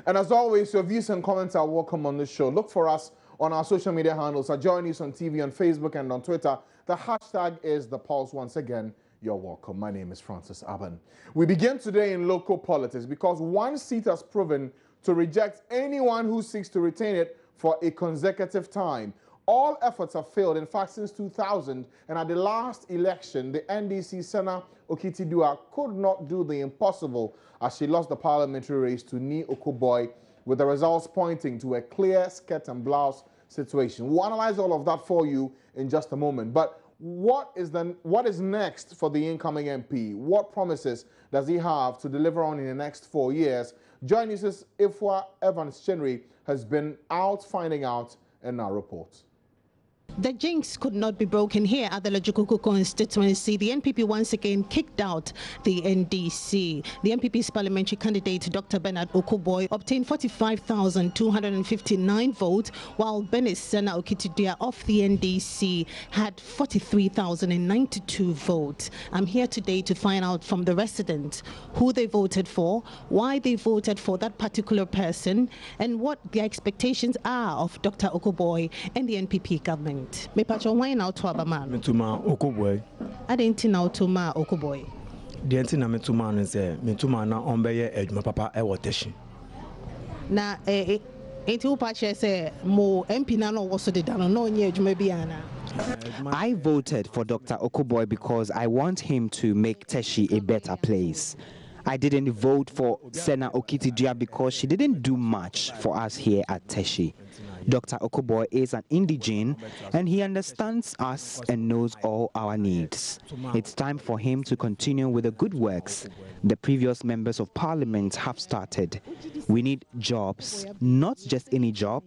And as always, your views and comments are welcome on the show. Look for us on our social media handles. Join News on TV, on Facebook, and on Twitter. The hashtag is The Pulse. Once again, you're welcome. My name is Francis Aban. We begin today in local politics because one seat has proven to reject anyone who seeks to retain it for a consecutive time. All efforts have failed, in fact, since 2000, and at the last election, the NDC Senna Okitidua could not do the impossible as she lost the parliamentary race to Ni Okuboy, with the results pointing to a clear skirt and blouse situation. We'll analyze all of that for you in just a moment. But what is next for the incoming MP? What promises does he have to deliver on in the next 4 years? Join us, Ifwa Evans-Chenry has been out finding out in our report. The jinx could not be broken here at the Ledzokuku constituency. The NPP once again kicked out the NDC. The NPP's parliamentary candidate, Dr. Bernard Okuboy, obtained 45,259 votes, while Benis Senna Okitidua of the NDC had 43,092 votes. I'm here today to find out from the residents who they voted for, why they voted for that particular person, and what their expectations are of Dr. Okuboy and the NPP government. Me patcho why now to abama metuma Okuboy I didn't know to ma Okuboy the entina metuma no say metuma na ombeye edwuma papa e woteshi na enti patcho say mo MP na no wo so de dano no nye edwuma biana. I voted for Dr. Okuboy because I want him to make Teshi a better place. I didn't vote for Senna Okitidua because she didn't do much for us here at Teshi. Dr. Okuboy is an indigene and he understands us and knows all our needs. It's time for him to continue with the good works the previous members of parliament have started. We need jobs, not just any job,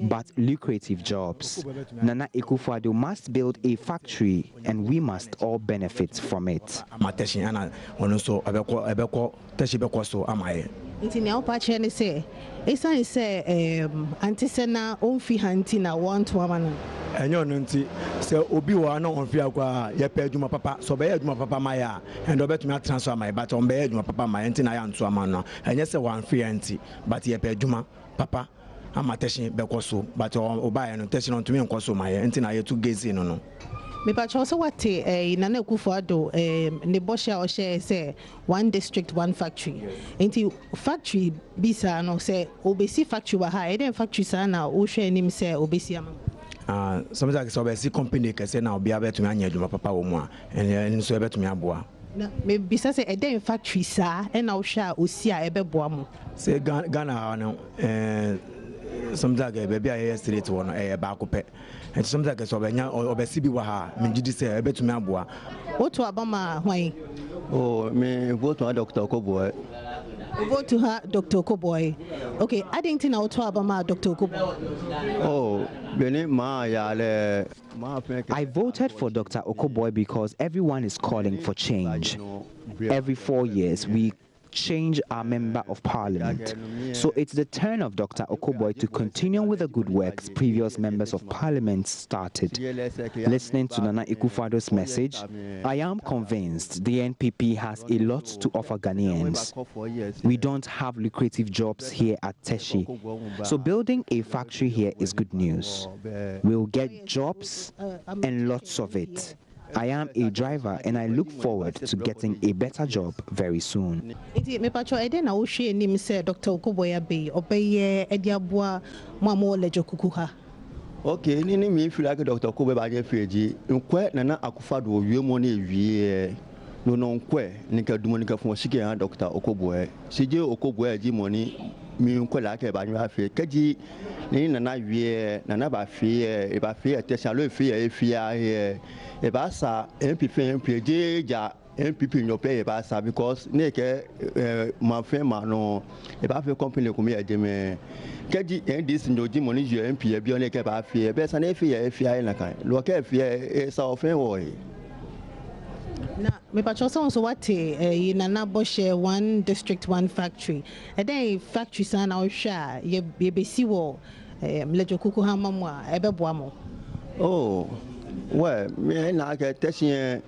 but lucrative jobs. Nana Akufo-Addo must build a factory and we must all benefit from it. Nti now patche ne say esan say antisena onfi hanti na want woman enyo no nti se obi wa na onfi akwa ye pa adwuma papa so be adwuma papa maya and obetumi transfer my but on be adwuma papa maya nti na ya nto ama no enye se wan fi anti but ye pa adwuma papa amateshi bekoso but oba no teshi no ntumi nkoso maya nti na ye tu gezi no. Me patcho so what Nana Akufo-Addo ne bosha o share say one district one factory. Enti factory bisa no say obesi factory wa ha eden factory sa na o hwe nim say obesi ama. Sometimes so obesi company ke say na obi abetumi anya adwuma papa wo mu a en so ebetumi aboa. Na me bisa say eden factory sa e na o hwe a osi a ebeboa mu. Say Ghana no sometimes baby I straight one back up and sometimes so obesi bi wa ha me gidi say ebetumi aboa. What to abama hwan? Oh, me vote to Dr. Okuboy. Vote to her Dr. Okuboy. Okay, I didn't know to abama Dr. Okuboy. Oh, I voted for Dr. Okuboy because everyone is calling for change. Every 4 years we change our member of parliament. So it's the turn of Dr. Okuboy to continue with the good works previous members of parliament started. Listening to Nana Akufo-Addo's message, I am convinced the NPP has a lot to offer Ghanaians. We don't have lucrative jobs here at Teshi, so building a factory here is good news. We'll get jobs and lots of it. I am a driver and I look forward to getting a better job very soon. Me patcho eden na wo hwe nim say Dr. Okuboy be obeye ediaboa mamo Ledzokuku ha. Okay, ni me feel like Dr. Okuboy ba je feji. Nkwe Nana Akufo-Addo wie mo na ewie. No nkwe nika dumo nika fo shike ya Dr. Okuboy. Sije Okuboy ji money mi nkwe la ke ba nwa fe. Kaji ni Nana wie Nana ba fe attention lo fe e fia e ba sa MPP ja MPP no pay e ba sa because neke ma fe ma no e ba fe company ko mi e de me kaji NDC no ji money ju MP e bi on ke ba fe e be sa na fe e fia na kan lo ke fe e sa ofen wo e na me patcho so what Nana Boshe one district one factory and then factory sa na o hwa ye be si wo Ledzokuku ha mamwa e be boa mo. Oh, well, me na ke tesie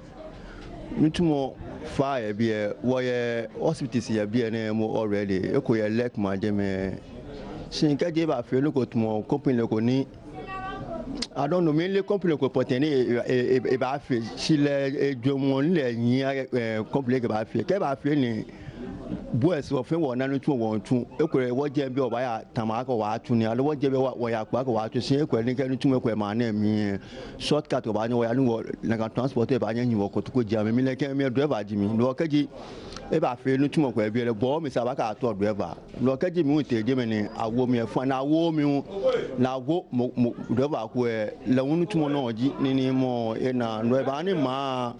mitumo fire be a wire hospitals here be an already. Eko ya lek madame. Sinka jeba fe no ko tumo company ko ni. I don't know mainly company ko poteni e ba fe si le dwomon le yin company ke ba fe ni boys of one and 2 1 2 ekwe wo je bi oba ya tamaka wa atu ni alo wo je bi wo ya kwa ko wa atu sin ekwe ni kenu tumo ekwe ma na mi shortcut oba ni wo ya ni wo na kan transport e ba nya nyi wo ko to ko jia mi le ken mi driver ji mi no kaji e ba fe nu tumo kwa bi le bo mi sa ba ka to driver no kaji mi te je mi ni awo mi e fun na awo mi na awo driver ko e le wonu tumo no oji ni mo e na no e ba ni ma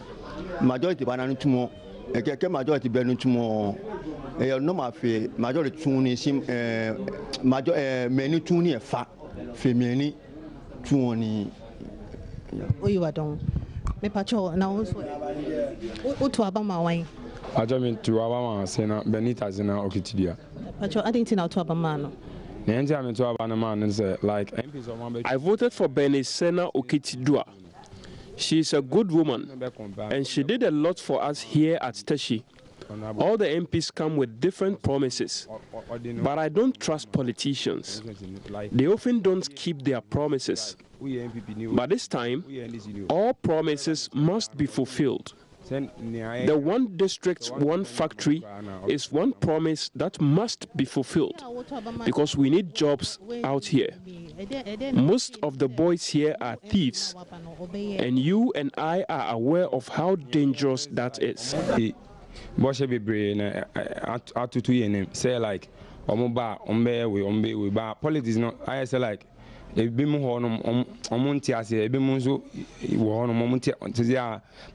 majority ba na nu tumo que majority benu tumo no ma fe majority tuni sim major menu tuni e fa femini tuni oyiwa don me pacho na wo so o to abama wan ajo mi to abama se na benita zina okitidia pacho adenti na to abama no I voted for Bernice Sena Okitidua. She is a good woman, and she did a lot for us here at Teshi. All the MPs come with different promises, but I don't trust politicians. They often don't keep their promises. But this time, all promises must be fulfilled. The one district, one factory is one promise that must be fulfilled because we need jobs out here. Most of the boys here are thieves, and you and I are aware of how dangerous that is. Say like, politics no. I say like. Ebi mu ho no omonti ase ebi mu nso wo ho no omonti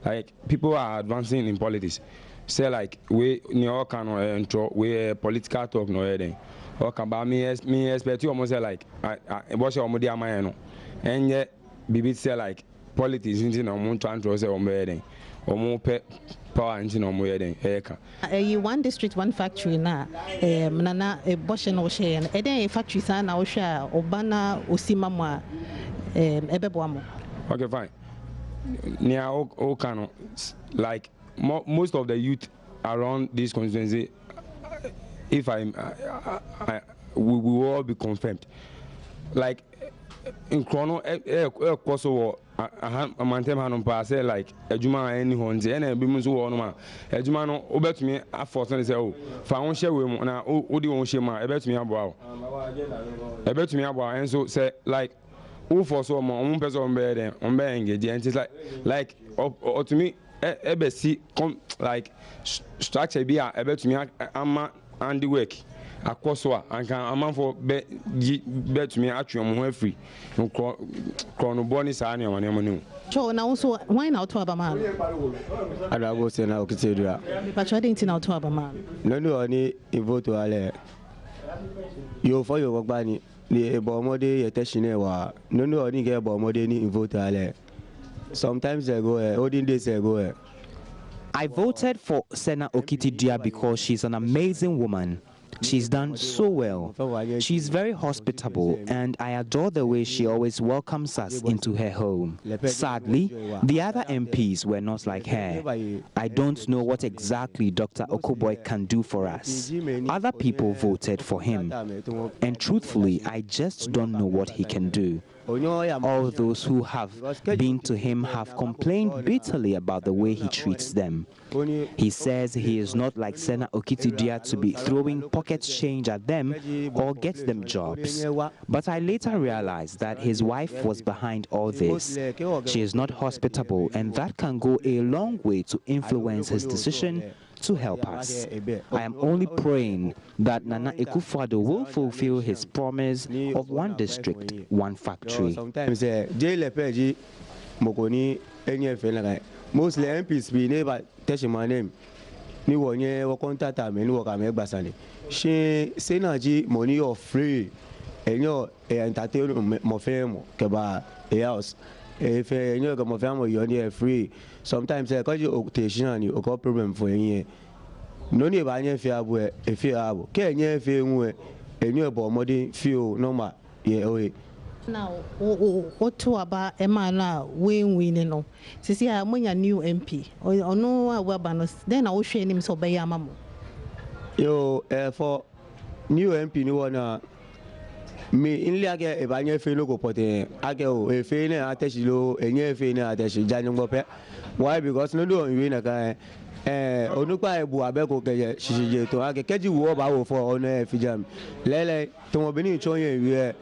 like people are advancing in politics say like we ni all can intro we political talk no then o kan ba me expect you almost say like e bo se omodi amaye no enye bibi say like politics nti na omonto antro say omo then omo pe power nti na omo then eka one district one factory na nana boshe no share e den factory sa na wo hwa obana osima mo a ebebo amo. Okay, fine. Near Okano, like most of the youth around this constituency, if we will all be confirmed. Like in Chrono, Kosovo, a mantem hanon pass like a Juma any horns, and a bimusu or no, a Jumano, obet me a force and say, oh, found share women, Odi won't share my, I bet me about. I bet me about, and so say, like, who for so my own person on bed on being and it's like, or to me, EBC, like, structure be a bet me, I'm Andy work. Akoswa and a man for bet me actually I'm free. Chrono bonus and your money. Cho na also why now to Abama? I go say now Okitidua. But I didn't know to Abama. No any vote to Ale. You for your bani the bomode yeteshinewa. No any get bomode ni vote to Ale. Sometimes ago, olden days ago. I voted for Sena Okitidua because she's an amazing woman. She's done so well. She's very hospitable, and I adore the way she always welcomes us into her home. Sadly, the other MPs were not like her. I don't know what exactly Dr. Okoboy can do for us. Other people voted for him, and truthfully, I just don't know what he can do. All those who have been to him have complained bitterly about the way he treats them. He says he is not like Sena Okitidua to be throwing pocket change at them or get them jobs. But I later realized that his wife was behind all this. She is not hospitable, and that can go a long way to influence his decision to help us. I am only praying that Nana Akufo-Addo will fulfill his promise of one district, one factory. Sometimes mostly MPs be never touch my name. Ni wonye wo contact me ni wo ka me gbasale. She Senaji money or free. Enyo entertain mo femo ke ba house. If enyo ga mo femo you only free. Sometimes cause you occasion you got problem for enye. No ni ba nye fi abu e fi abu. Ke enye fi enwe enyo bo modi feel normal. Yeah, Now, what to about Emma winning? No, see, I'm a new MP or no, then I will share him so by Yamamu. Yo, for new MP, no one. Me in Laga, if I never feel go I go a fain attach low, and near fain attach January Bope. Why? Because no do win a guy. Onupa Buabeko, she to I catch you over for on a Fijam. Lele, Tomobini Choy,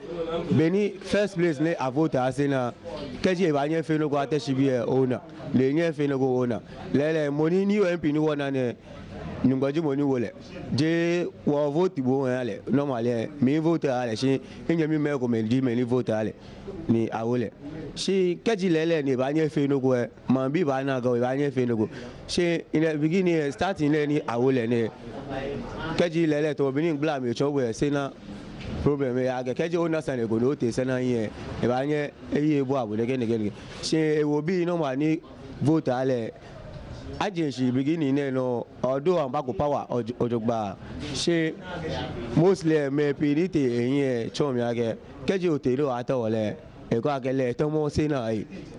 Benny, first place, I vote as in a catch if I never feel go attach be owner. They never feel go owner. Lele, money new MP, no one and Nungaji money wallet. J wa vote bo ale normally me vote ale she enye mi me ko me di me ni vote ale ni awole she kaji lele ni ba nye fe no go man bi ba na go ba nye fe no go she in the beginning starting ni awole ni kaji lele to bi ni gba me cho we say na problem ya ga kaji ona san go no te sana yin e ba nye eye bo abu ne ge she e wo bi normal ni vote ale agency beginning no although I'm back power ojogba she mostly me pdt eyin chomi age keji otero atawole e ko agele to mo se na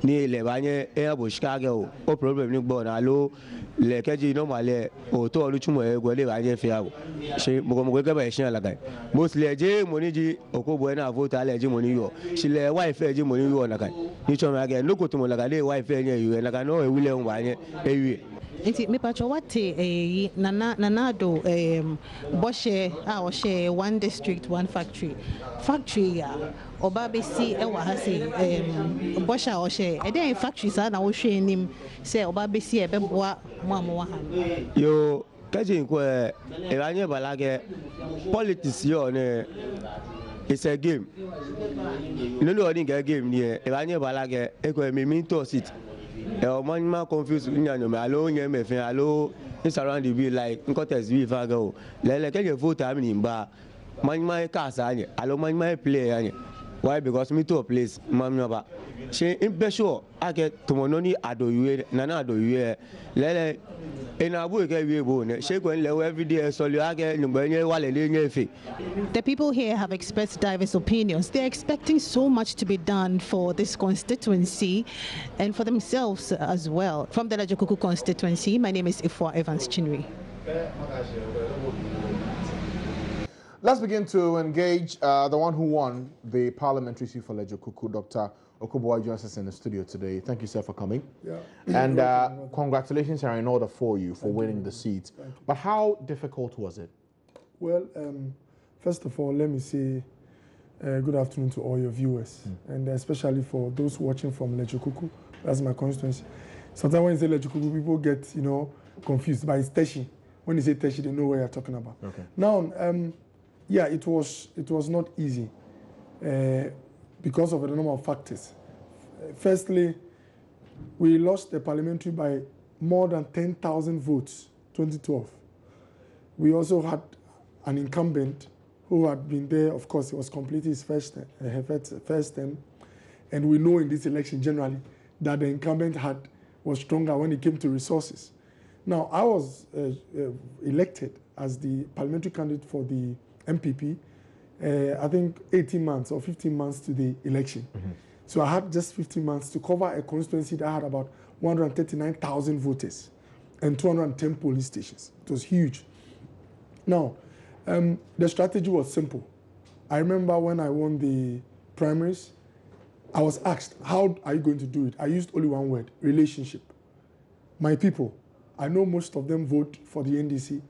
ni ile ba yen e bo shikage o problem ni gbo na lo le keji normally o to oluchumo e go le ba yen fi awo she mo gege ba shin alaga mostly je money ji okobo na vote ale je money yo she le wife je money yo na kai ni chomi age no ko to mo laga le wife yen yo na kai no e wile un ba yen ewie Nti me pacho wate nana do boshe o she one district one factory ya oba be si e wa ha se boshe o she e dey factory sa na wo hwe nim se oba be si e be boa mo wa ha yo kaje nko e anye balage politics yo ne it's a game no no ni game ni e anye balage e ko me to sit man confused nyanyo me alo nye me fin alo is around the be like contest we fa go lele ke vote am ni ba man cast anye alo man play anye why because me to a place man ba she in sure ake tomononi adoyue nana adoyue lele enabu ke we bo ne she ko nle every day so le ake nyugbenye wale le nye fe. The people here have expressed diverse opinions. They're expecting so much to be done for this constituency and for themselves as well. From the Ledzokuku constituency, my name is Ifwa Evans Chinwe. Let's begin to engage the one who won the parliamentary seat for Ledzokuku, Dr. Okoboy, joins us in the studio today. Thank you, sir, for coming. Yeah. And congratulations are in order for you for winning the seat. But how difficult was it? Well, first of all, let me say good afternoon to all your viewers, and especially for those watching from Ledzokuku. That's my constituency. Sometimes when you say Ledzokuku, people get confused, but it's Teshi. When you say Teshi, they know what you're talking about. Okay. Now, yeah, it was not easy because of a number of factors. Firstly, we lost the parliamentary by more than 10,000 votes, 2012. We also had an incumbent who had been there. Of course, he was completing his first term, and we know in this election generally that the incumbent was stronger when it came to resources. Now, I was elected as the parliamentary candidate for the MPP, I think 18 months or 15 months to the election. So I had just 15 months to cover a constituency that had about 139,000 voters and 210 police stations. It was huge. Now, the strategy was simple. I remember when I won the primaries, I was asked, how are you going to do it? I used only one word, relationship. My people, I know most of them vote for the NDC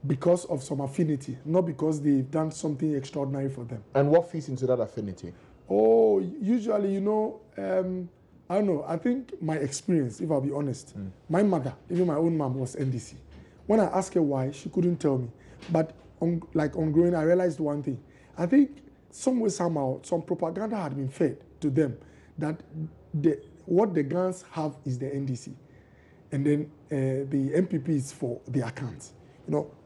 because of some affinity, not because they've done something extraordinary for them. And what fits into that affinity? Oh, usually, I don't know, I think my experience, if I'll be honest, my mother, even my own mom, was NDC. When I asked her why, she couldn't tell me. But on growing, I realized one thing. I think somewhere, somehow, some propaganda had been fed to them that what the Gans have is the NDC. And then the MPP is for the accounts,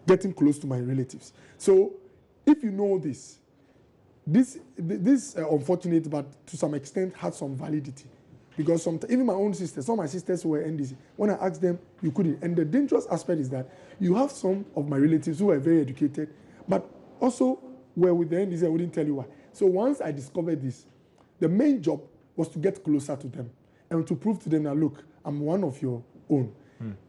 getting close to my relatives. So if you know this unfortunate, but to some extent had some validity. Because even my own sisters, some of my sisters were NDC. When I asked them, you couldn't. And the dangerous aspect is that you have some of my relatives who were very educated, but also were with the NDC, I wouldn't tell you why. So once I discovered this, the main job was to get closer to them and to prove to them that, look, I'm one of your own.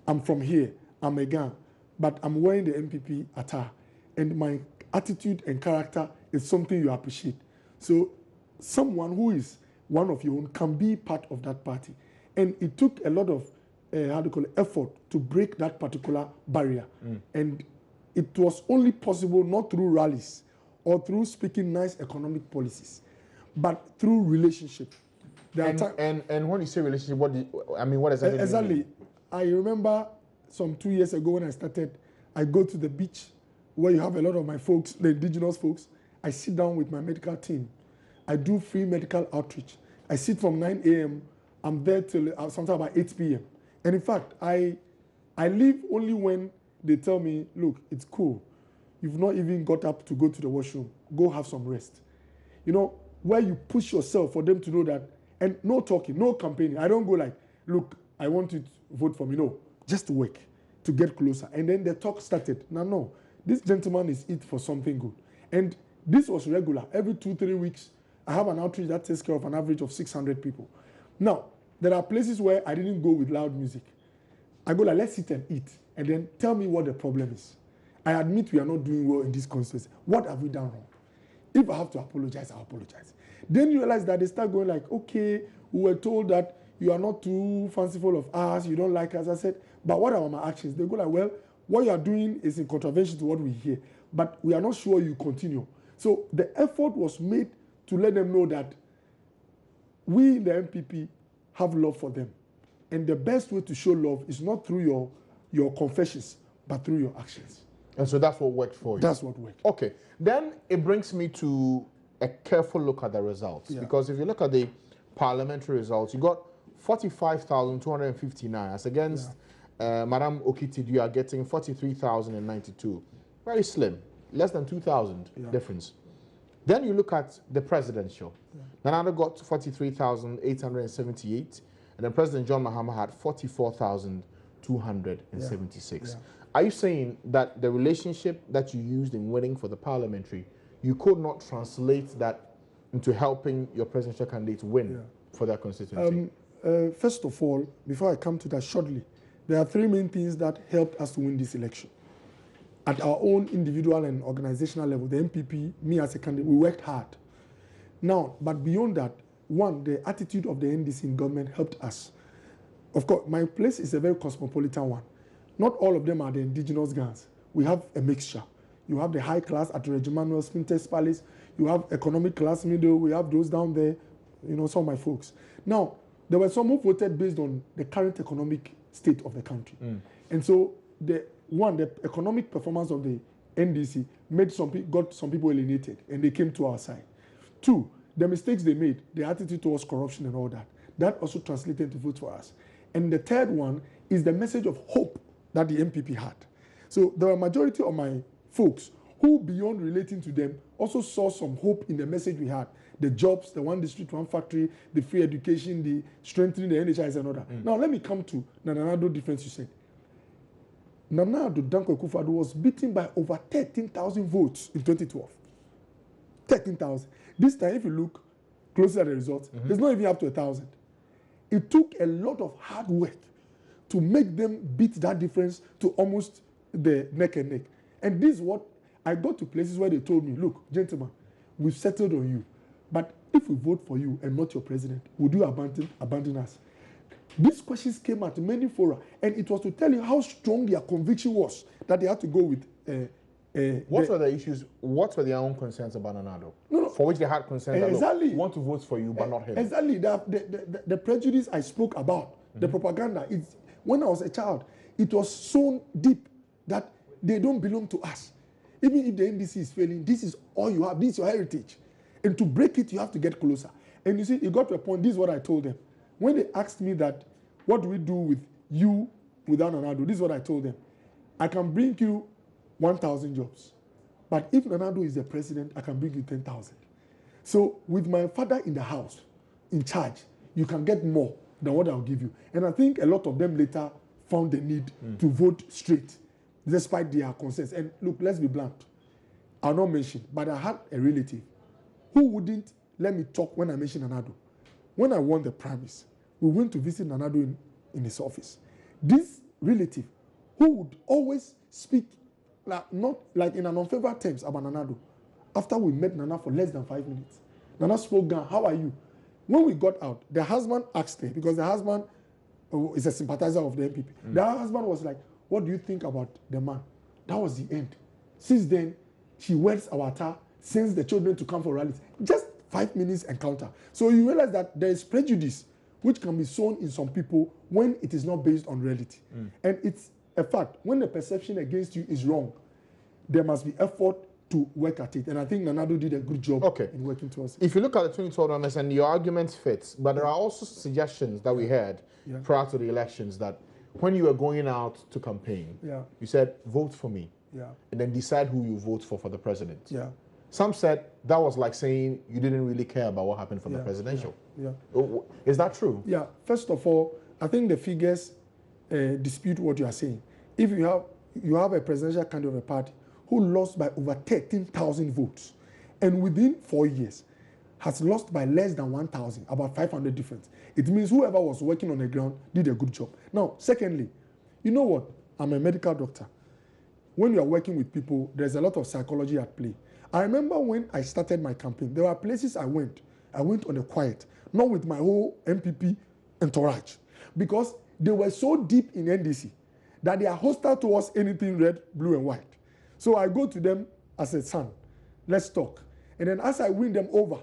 I'm from here. I'm a Gan, but I'm wearing the MPP attire, and my attitude and character is something you appreciate. So someone who is one of your own can be part of that party. And it took a lot of effort to break that particular barrier. And it was only possible not through rallies or through speaking nice economic policies, but through relationship. And when you say relationship, what does that mean? Exactly. I remember some 2 years ago when I started, I go to the beach where you have a lot of my folks, the indigenous folks. I sit down with my medical team. I do free medical outreach. I sit from 9 a.m. I'm there till sometime about 8 p.m. And in fact, I leave only when they tell me, look, it's cool. You've not even got up to go to the washroom. Go have some rest. You know, where you push yourself for them to know that, and no talking, no campaigning. I don't go like, look, I want you to vote for me. No, just work to get closer. And then the talk started. No, this gentleman is it for something good. And this was regular. Every 2-3 weeks, I have an outreach that takes care of an average of 600 people. Now, there are places where I didn't go with loud music. I go like, let's sit and eat, and then tell me what the problem is. I admit we are not doing well in this constituency. What have we done wrong? If I have to apologize, I'll apologize. Then you realize that they start going like, okay, we were told that you are not too fanciful of us, you don't like us. I said, but what are my actions? They go like, well, what you are doing is in contravention to what we hear, but we are not sure you continue. So the effort was made to let them know that we in the MPP have love for them. And the best way to show love is not through your confessions, but through your actions. And so that's what worked for you? That's what worked. Okay. Then it brings me to a careful look at the results. Yeah. Because if you look at the parliamentary results, you got 45,259 as against Madam Okitidua getting 43,092. Very slim. Less than 2,000 difference. Then you look at the presidential. Nana got 43,878, and then President John Mahama had 44,276. Are you saying that the relationship that you used in winning for the parliamentary, you could not translate that into helping your presidential candidate win for that constituency? First of all, before I come to that shortly, there are 3 main things that helped us to win this election. At our own individual and organizational level, the MPP, me as a candidate, we worked hard. Now, but beyond that, one, the attitude of the NDC in government helped us. Of course, my place is a very cosmopolitan one. Not all of them are the indigenous guns. We have a mixture. You have the high class at Regimanuel, Spintex Palace. You have economic class middle. We have those down there, you know, some of my folks. Now, there were some who voted based on the current economic state of the country. And so, the economic performance of the NDC got some people alienated, and they came to our side. 2, the mistakes they made, the attitude towards corruption and all that, that also translated to vote for us. And the 3rd one is the message of hope that the MPP had. So there were a majority of my folks who, beyond relating to them, also saw some hope in the message we had. The jobs, the 1 district, 1 factory, the free education, the strengthening the NHIS and all that. Now let me come to Nana Addo difference you said. Nana Addo Dankwa Akufo-Addo was beaten by over 13,000 votes in 2012. 13,000. This time, if you look closely at the results, it's not even up to 1,000. It took a lot of hard work to make them beat that difference to almost the neck and neck. And this is what I got to places where they told me, look, gentlemen, we've settled on you. But if we vote for you and not your president, would you abandon us? These questions came at many fora, and it was to tell you how strong their conviction was that they had to go with. What were the issues? What were their own concerns about Nana Addo? No. For which they had concerns exactly. That, look, we want to vote for you, but not him. Exactly. The prejudice I spoke about, the propaganda, when I was a child, it was so deep that they don't belong to us. Even if the NDC is failing, this is all you have. This is your heritage. And to break it, you have to get closer. And you see, it got to a point, this is what I told them. When they asked me that, what do we do with you without Nana Addo? This is what I told them. I can bring you 1,000 jobs. But if Nana Addo is the president, I can bring you 10,000. So with my father in the house, in charge, you can get more than what I'll give you. And I think a lot of them later found the need to vote straight, despite their concerns. And look, let's be blunt. I'll not mention, but I had a relative who wouldn't let me talk when I mention Nanado. When I won the primaries, we went to visit Nanado in his office. This relative who would always speak not like in an unfavorable terms about Nanado, after we met Nana for less than 5 minutes, Nana spoke down, how are you? When we got out, the husband asked her, because the husband is a sympathizer of the MPP. The husband was like, what do you think about the man? That was the end. Since then, she wears our attire, sends the children to come for rallies. Just 5 minutes encounter. So you realize that there is prejudice which can be sown in some people when it is not based on reality. And it's a fact. When the perception against you is wrong, there must be effort to work at it. And I think Nanado did a good job in working towards it. If you look at the 2012 numbers, and your argument fits, but there are also suggestions that we had prior to the elections that when you were going out to campaign, you said, vote for me, and then decide who you vote for the president. Some said that was like saying you didn't really care about what happened for the presidential. Is that true? Yeah. First of all, I think the figures dispute what you are saying. If you have a presidential candidate of a party who lost by over 13,000 votes, and within 4 years has lost by less than 1,000, about 500 difference, it means whoever was working on the ground did a good job. Now, secondly, you know what? I'm a medical doctor. When you are working with people, there's a lot of psychology at play. I remember when I started my campaign, there were places I went on a quiet, not with my whole MPP entourage, because they were so deep in NDC that they are hostile towards anything red, blue, and white. So I go to them as a son, let's talk. And then as I win them over,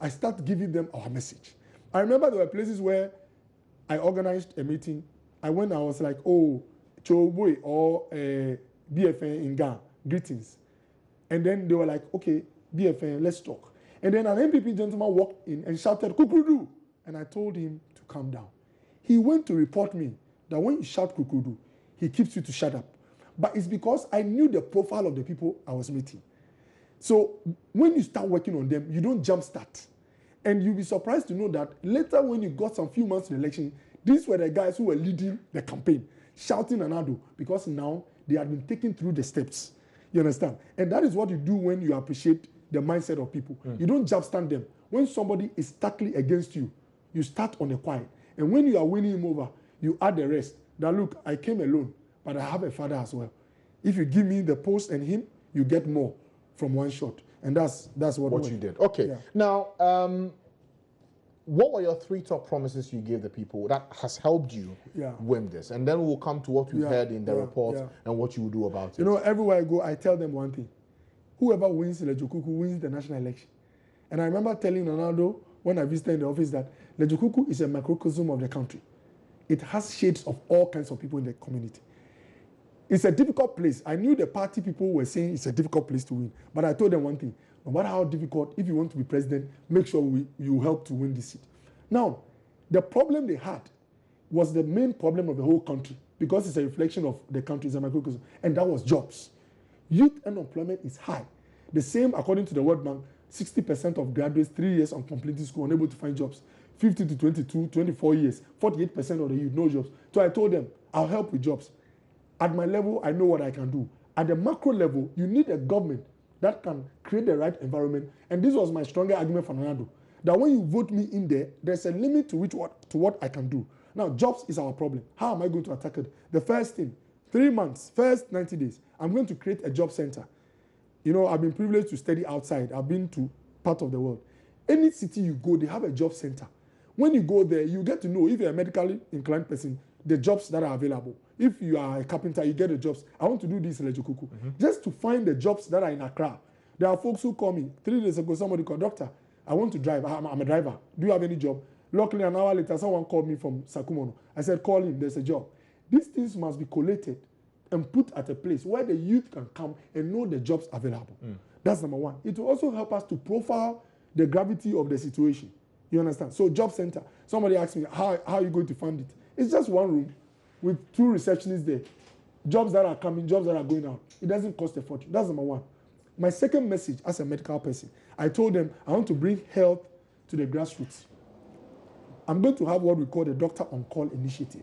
I start giving them our message. I remember there were places where I organized a meeting. I was like, oh, Choboy or BFN in Ghana, greetings. And then they were like, okay, BFN, let's talk. And then an MPP gentleman walked in and shouted, Kukudu. And I told him to calm down. He went to report me that when you shout Kukudu, he keeps you to shut up. But it's because I knew the profile of the people I was meeting. So when you start working on them, you don't jumpstart. And you'll be surprised to know that later when you got some few months to the election, these were the guys who were leading the campaign, shouting Nanado, because now they had been taken through the steps. You understand? And that is what you do when you appreciate the mindset of people. You don't jumpstart them. When somebody is starkly against you, you start on the quiet. And when you are winning him over, you add the rest. That look, I came alone, but I have a father as well. If you give me the post and him, you get more from one shot. And that's what you did. Okay. Yeah. Now, what were your 3 top promises you gave the people that has helped you win this? And then we'll come to what we've heard in the report and what you will do about it. You know, everywhere I go, I tell them one thing. Whoever wins Ledzokuku wins the national election. And I remember telling Ronaldo when I visited in the office that Ledzokuku is a microcosm of the country. It has shades of all kinds of people in the community. It's a difficult place. I knew the party people were saying it's a difficult place to win. But I told them one thing. No matter how difficult, if you want to be president, make sure you help to win this seat. Now, the problem they had was the main problem of the whole country, because it's a reflection of the country, it's a microcosm, and that was jobs. Youth unemployment is high. The same, according to the World Bank, 60% of graduates 3 years on completing school unable to find jobs. 50 to 22, 24 years, 48% of the youth, no jobs. So I told them, I'll help with jobs. At my level, I know what I can do. At the macro level, you need a government that can create the right environment. And this was my stronger argument for Nanado, that when you vote me in there, there's a limit to what I can do. Now, jobs is our problem. How am I going to attack it? The first thing, 3 months, first 90 days, I'm going to create a job center. You know, I've been privileged to study outside. I've been to part of the world. Any city you go, they have a job center. When you go there, you get to know, if you're a medically inclined person, the jobs that are available. If you are a carpenter, you get the jobs. I want to do this in Ledzokuku. Just to find the jobs that are in Accra. There are folks who call me. 3 days ago, somebody called, doctor, I want to drive. I'm a driver. Do you have any job? Luckily, an hour later, someone called me from Sakumono. I said, call him. There's a job. These things must be collated and put at a place where the youth can come and know the jobs available. That's number one. It will also help us to profile the gravity of the situation. You understand? So job center. Somebody asked me, how are you going to fund it? It's just one room with 2 receptionists there. Jobs that are coming, jobs that are going out. It doesn't cost a fortune. That's number one. My second message as a medical person, I told them I want to bring health to the grassroots. I'm going to have what we call the Doctor on Call initiative.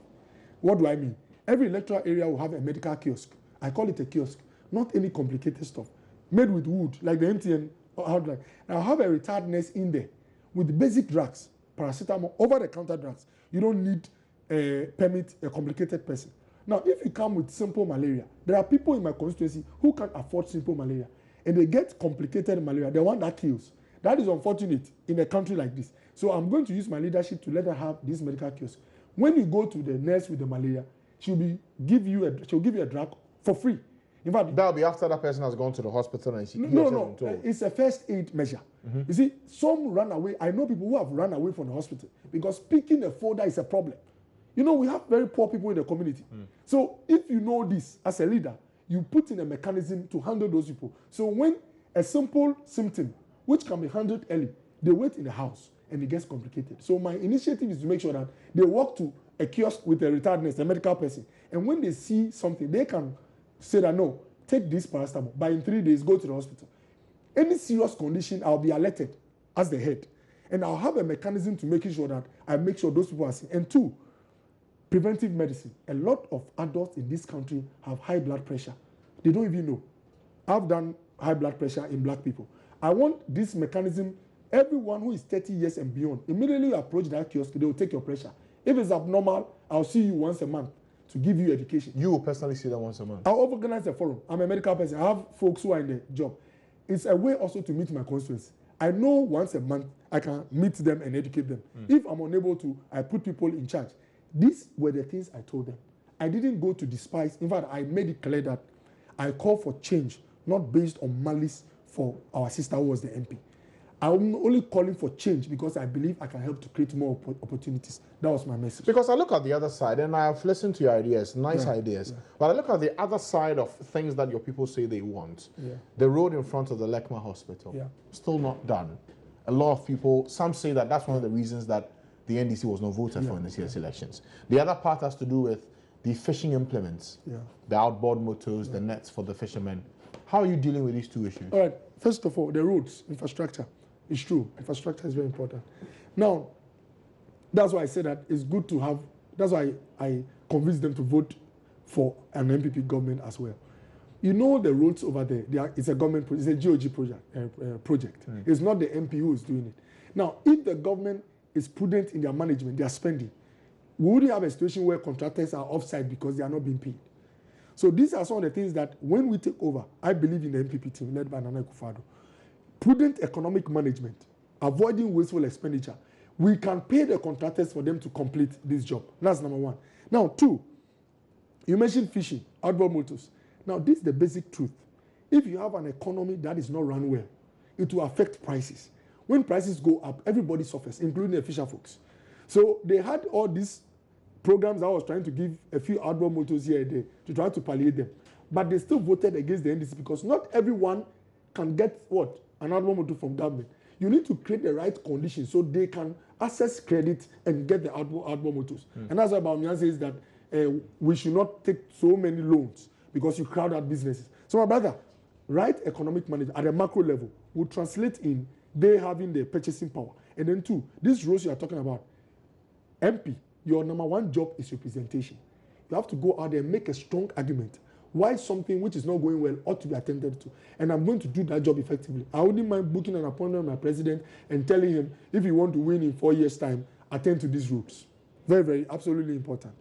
What do I mean? Every electoral area will have a medical kiosk. I call it a kiosk. Not any complicated stuff. Made with wood, like the MTN I'll have a retired nurse in there with basic drugs, paracetamol, over-the-counter drugs. You don't need permit a complicated person. Now, if you come with simple malaria, there are people in my constituency who can't afford simple malaria, and they get complicated malaria, the one that kills. That is unfortunate in a country like this. So I'm going to use my leadership to let her have this medical cures. When you go to the nurse with the malaria, she'll give you a drug for free. In fact, that'll be after that person has gone to the hospital and no, it's a first aid measure. You see, some run away. I know people who have run away from the hospital because picking a folder is a problem. You know, we have very poor people in the community. So if you know this as a leader, you put in a mechanism to handle those people. So when a simple symptom, which can be handled early, they wait in the house and it gets complicated. So my initiative is to make sure that they walk to a kiosk with a retired nurse, a medical person, and when they see something, they can say that, no, take this paracetamol, but in 3 days, go to the hospital. Any serious condition, I'll be alerted as the head. And I'll have a mechanism to make sure that I make sure those people are seen. And 2, preventive medicine. A lot of adults in this country have high blood pressure. They don't even know. I've done high blood pressure in black people. I want this mechanism, everyone who is 30 years and beyond, immediately you approach that kiosk, they will take your pressure. If it's abnormal, I'll see you once a month to give you education. You will personally see them once a month? I'll organize a forum. I'm a medical person. I have folks who are in the job. It's a way also to meet my constituents. I know once a month I can meet them and educate them. If I'm unable to, I put people in charge. These were the things I told them. I didn't go to despise. In fact, I made it clear that I call for change, not based on malice for our sister who was the MP. I'm only calling for change because I believe I can help to create more opportunities. That was my message. Because I look at the other side, and I've listened to your ideas, nice ideas, but I look at the other side of things that your people say they want. The road in front of the Lekma Hospital, still not done. A lot of people, some say that that's one of the reasons that the NDC was not voted for in this year's elections. The other part has to do with the fishing implements, the outboard motors, the nets for the fishermen. How are you dealing with these two issues? All right. First of all, the roads, infrastructure. It's true. Infrastructure is very important. Now, that's why I said that it's good to have, that's why I convinced them to vote for an MPP government as well. You know the roads over there, it's a government project, it's a GOG project. It's not the MP who is doing it. Now, if the government is prudent in their management, their spending, we wouldn't have a situation where contractors are offside because they are not being paid. So these are some of the things that when we take over, I believe in the MPP team led by Nana Akufo-Addo. Prudent economic management, avoiding wasteful expenditure. We can pay the contractors for them to complete this job. That's number 1. Now, 2, you mentioned fishing, outboard motors. Now, this is the basic truth. If you have an economy that is not run well, it will affect prices. When prices go up, everybody suffers, including the fisher folks. So they had all these programs I was trying to give a few outboard motors here and there to try to palliate them. But they still voted against the NDC because not everyone can get what? An outboard motor from government. You need to create the right conditions so they can access credit and get the outboard motors. And that's why Bamiyan says that we should not take so many loans because you crowd out businesses. So my brother, right economic management at a macro level will translate in they having the purchasing power. And then 2, these roles you are talking about, MP, your number 1 job is representation. You have to go out there and make a strong argument why something which is not going well ought to be attended to. And I'm going to do that job effectively. I wouldn't mind booking an appointment with my president and telling him, if you want to win in 4 years' time, attend to these routes. Very, very, absolutely important.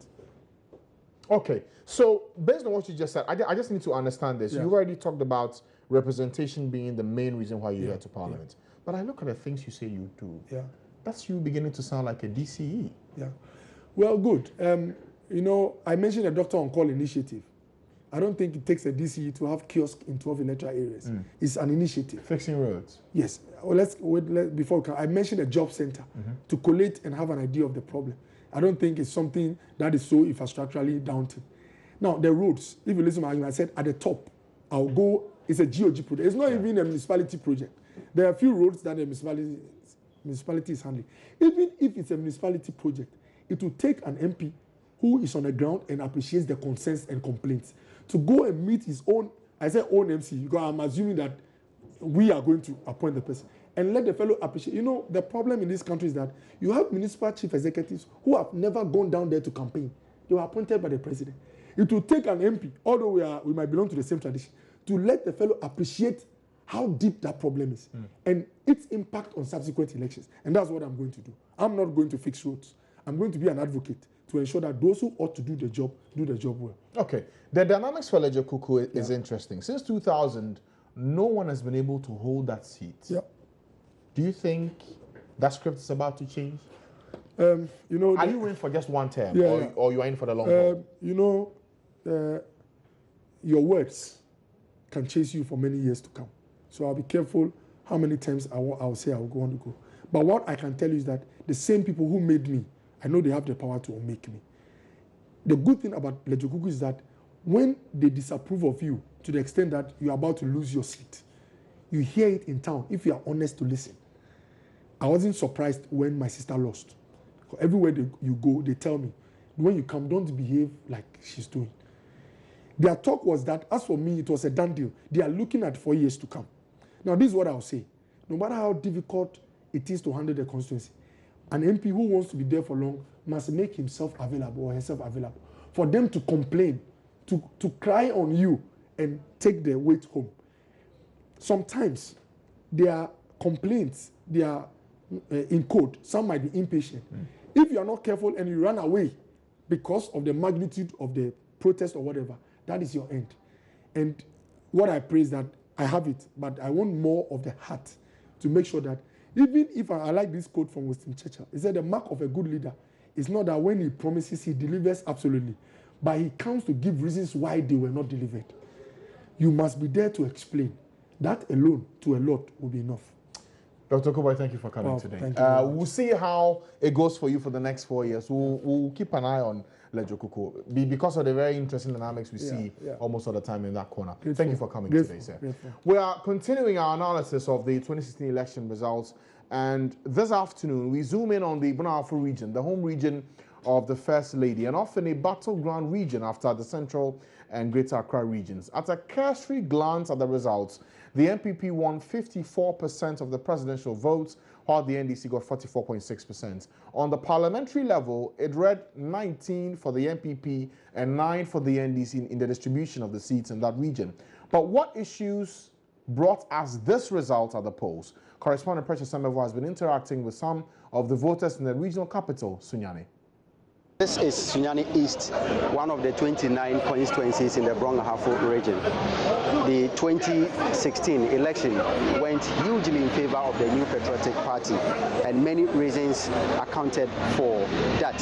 Okay, so based on what you just said, I just need to understand this. You already talked about representation being the main reason why you're here to Parliament. But I look at the things you say you do. That's you beginning to sound like a DCE. Well, good. You know, I mentioned a doctor on call initiative. I don't think it takes a DCE to have kiosk in 12 electoral areas. It's an initiative. Fixing roads. Yes. Well, before I mentioned a job center to collate and have an idea of the problem. I don't think it's something that is so infrastructurally daunting. Now, the roads, if you listen to my argument, I said at the top, I'll go, it's a GOG project. It's not even a municipality project. There are a few roads that the municipality is handling. Even if it's a municipality project, it will take an MP who is on the ground and appreciates the concerns and complaints to go and meet his own, I say own MC, because I'm assuming that we are going to appoint the person, and let the fellow appreciate. You know, the problem in this country is that you have municipal chief executives who have never gone down there to campaign. They were appointed by the president. It will take an MP, although we might belong to the same tradition, to let the fellow appreciate how deep that problem is and its impact on subsequent elections. And that's what I'm going to do. I'm not going to fix roads. I'm going to be an advocate to ensure that those who ought to do the job well. Okay. The dynamics for Ledzokuku is interesting. Since 2000, no one has been able to hold that seat. Yeah. Do you think that script is about to change? You know, are you in for just one term, Yeah, or you are in for the long haul? You know, your words can chase you for many years to come. So I'll be careful how many times I'll say I'll go on to go. But what I can tell you is that the same people who made me, I know they have the power to unmake me. The good thing about Ledzokuku is that when they disapprove of you to the extent that you're about to lose your seat, you hear it in town if you are honest to listen. I wasn't surprised when my sister lost. Everywhere you go, they tell me, when you come, don't behave like she's doing. Their talk was that, as for me, it was a done deal. They are looking at 4 years to come. Now, this is what I'll say. No matter how difficult it is to handle the constituency, an MP who wants to be there for long must make himself available or herself available. For them to complain, to cry on you and take their weight home. Sometimes their complaints, they are in code. Some might be impatient. If you are not careful and you run away because of the magnitude of the protest or whatever, that is your end. And what I pray is that I have it, but I want more of the heart to make sure that even if I like this quote from Winston Churchill, he said the mark of a good leader is not that when he promises, he delivers absolutely, but he comes to give reasons why they were not delivered. You must be there to explain. That alone, to a lot, will be enough. Dr. Okoboy, thank you for coming today. Thank you we'll see how it goes for you for the next 4 years. We'll keep an eye on Ledzokuku because of the very interesting dynamics we see almost all the time in that corner. Grateful. Thank you for coming today, sir. Grateful. We are continuing our analysis of the 2016 election results, and this afternoon we zoom in on the Bunafo region, the home region of the First Lady, and often a battleground region after the Central and Greater Accra regions. At a cursory glance at the results, the MPP won 54% of the presidential votes, while the NDC got 44.6%. On the parliamentary level, it read 19 for the MPP and 9 for the NDC in the distribution of the seats in that region. But what issues brought us this result at the polls? Correspondent Precious Samevo has been interacting with some of the voters in the regional capital, Sunyani. This is Sunyani East, one of the 29 constituencies in the Brong-Ahafo region. The 2016 election went hugely in favor of the New Patriotic Party, and many reasons accounted for that.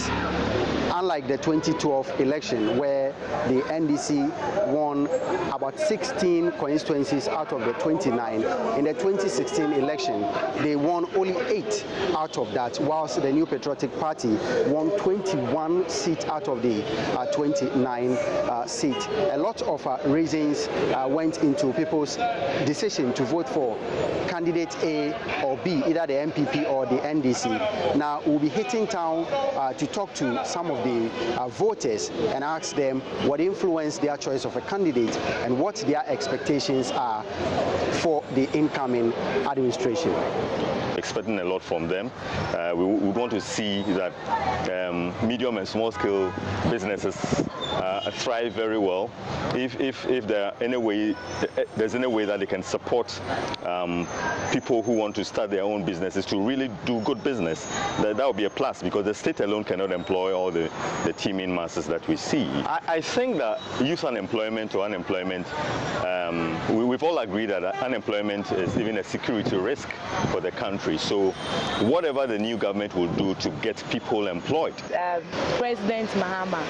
Unlike the 2012 election, where the NDC won about 16 constituencies out of the 29, in the 2016 election, they won only 8 out of that, whilst the New Patriotic Party won 21 seat out of the 29 seat. A lot of reasons went into people's decision to vote for candidate A or B, either the MPP or the NDC. Now we'll be hitting town to talk to some of the voters and ask them what influenced their choice of a candidate and what their expectations are for the incoming administration. Expecting a lot from them. We want to see that medium and small scale businesses thrive very well. If there's any way that they can support people who want to start their own businesses to really do good business, that would be a plus, because the state alone cannot employ all the teeming masses that we see. I think that youth unemployment or unemployment, we've all agreed that unemployment is even a security risk for the country. So whatever the new government will do to get people employed. President Mahama,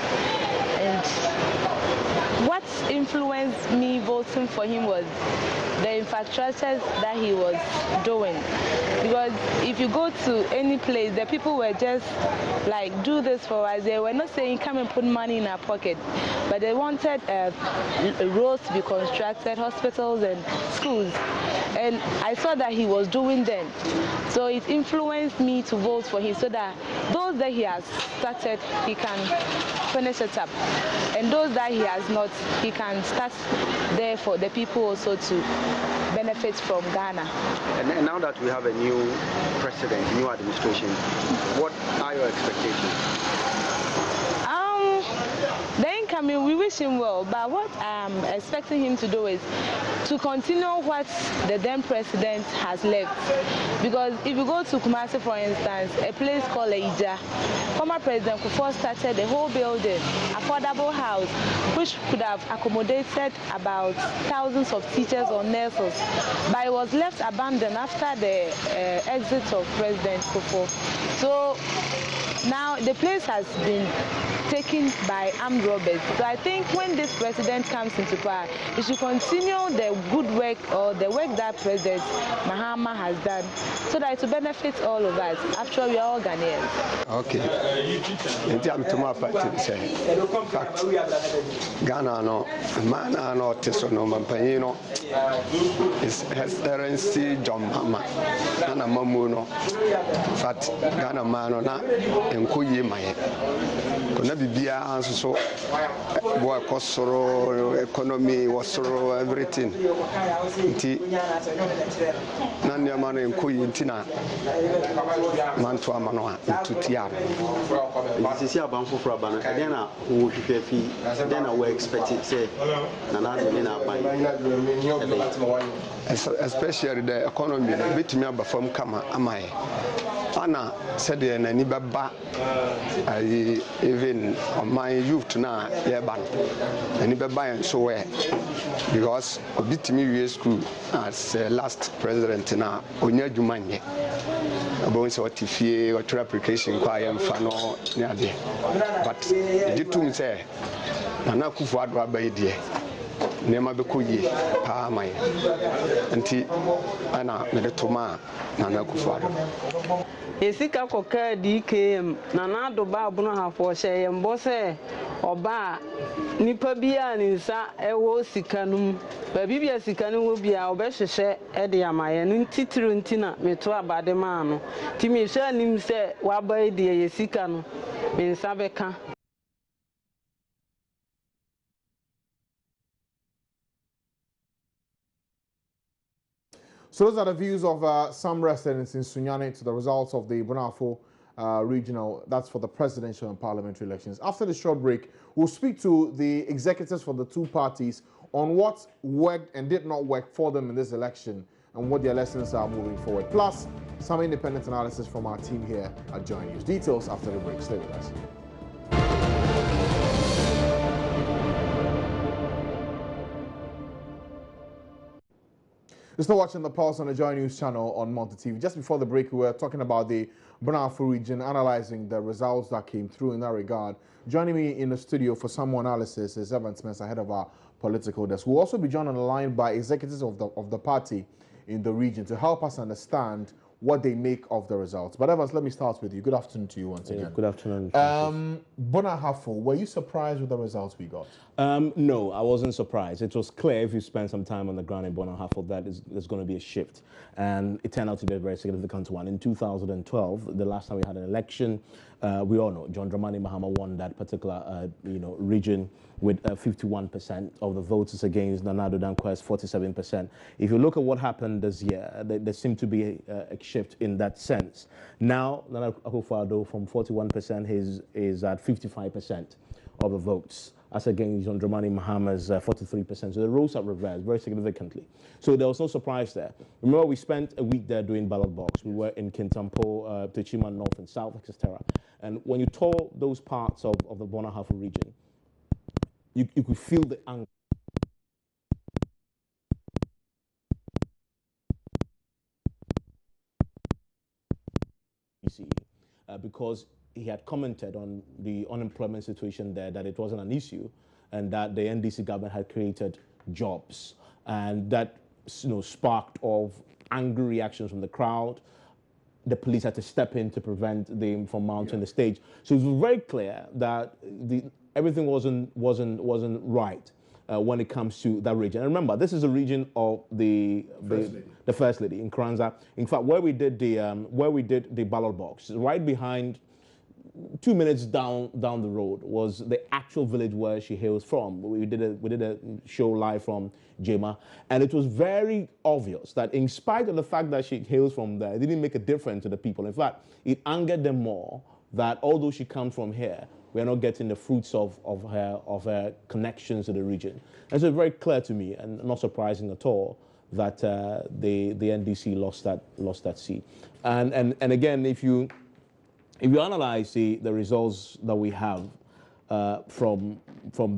and what influenced me voting for him was the infrastructures that he was doing. Because if you go to any place, the people were just like, do this for us. They were not saying come and put money in our pocket, but they wanted roads to be constructed, hospitals and schools. And I saw that he was doing them. So it influenced me to vote for him, so that those that he has started, he can finish it up. And those that he has not, he can start there for the people also to benefit from Ghana. And now that we have a new president, new administration, what are your expectations? The I mean, we wish him well, but what I'm expecting him to do is to continue what the then president has left. Because if you go to Kumasi, for instance, a place called Leija, former President Kufuor started the whole building, affordable house, which could have accommodated about thousands of teachers or nurses, but it was left abandoned after the exit of President Kufuor. So now the place has been taken by armed robbers. So I think when this president comes into power, he should continue the good work or the work that President Mahama has done, so that it will benefit all of us. After all, we are all Ghanaians. Okay. I'm to my party say, fact, Ghana no, man no tesono mampanyino, His Excellency John Mahama, Ghana mamuno, fact, Ghana mano na enkuyi maye. Kuna bibia anso so boy kosoro economy wasoro everything. Nti na nyama no enkuyi ntina manto amano tutia. Sisi abanfo for abana then na wo hwehwe fi then na we expect it say na na de na ban, especially the economy bitimi abafam kama amaye ana said the nani baba even on my youth na yeah ban ani baba so where because bitimi we school as last president na onya dwumanye about so tifie or application kwa ya mfano ni ade but ditum say na kufu adwa ba idie nema be koye pa mai anti ana me toma na kufu adwa esika koka DKM na do ba bunu hafo hye yembo se oba nipa bia ni nsa ewo sika num ba bibia sika no wo bia obehwehwe e de amaye no titiri ntina meto abade ma no ti me hwe anim se waba e de ye sika no me nsa beka. So those are the views of some residents in Sunyani to the results of the Bonafo regional, that's for the presidential and parliamentary elections. After the short break, we'll speak to the executives for the two parties on what worked and did not work for them in this election and what their lessons are moving forward. Plus, some independent analysis from our team here at Joy News. Details after the break. Stay with us. You're still watching The Pulse on the Joy News channel on Monte TV. Just before the break, we were talking about the Bonafo region, analyzing the results that came through in that regard. Joining me in the studio for some more analysis is Evan Smith, head of our political desk. We'll also be joined on the line by executives of the party in the region to help us understand what they make of the results. But Evans, let me start with you. Good afternoon to you once again. Good afternoon. Bonafo, were you surprised with the results we got? No, I wasn't surprised. It was clear if you spend some time on the ground in Bonafo that there's going to be a shift. And it turned out to be a very significant one. In 2012, the last time we had an election, we all know John Dramani Mahama won that particular region with 51% of the votes against Nana Addo Dankwa's 47%. If you look at what happened this year, there seemed to be a shift in that sense. Now, Nana Akufo-Addo from 41% is at 55% of the votes, as against John Dramani Mahama's 43%. So the roles are reversed very significantly. So there was no surprise there. Remember, we spent a week there doing ballot box. We were in Kintampo, Techima North and South, etc. And when you tour those parts of the Bonafo region, you could feel the anger. Because he had commented on the unemployment situation there, that it wasn't an issue, and that the NDC government had created jobs, and that sparked of angry reactions from the crowd. The police had to step in to prevent them from mounting the stage. So it was very clear that everything wasn't right when it comes to that region. And remember, this is a region of the First Lady in Kranza. In fact, where we did the ballot box, right behind, 2 minutes down the road, was the actual village where she hails from. We did a show live from Jema, and it was very obvious that in spite of the fact that she hails from there, it didn't make a difference to the people. In fact, it angered them more that although she comes from here, we're not getting the fruits of her connections to the region. And so it's very clear to me, and not surprising at all, that the NDC lost that seat. And again, if you analyze the results that we have from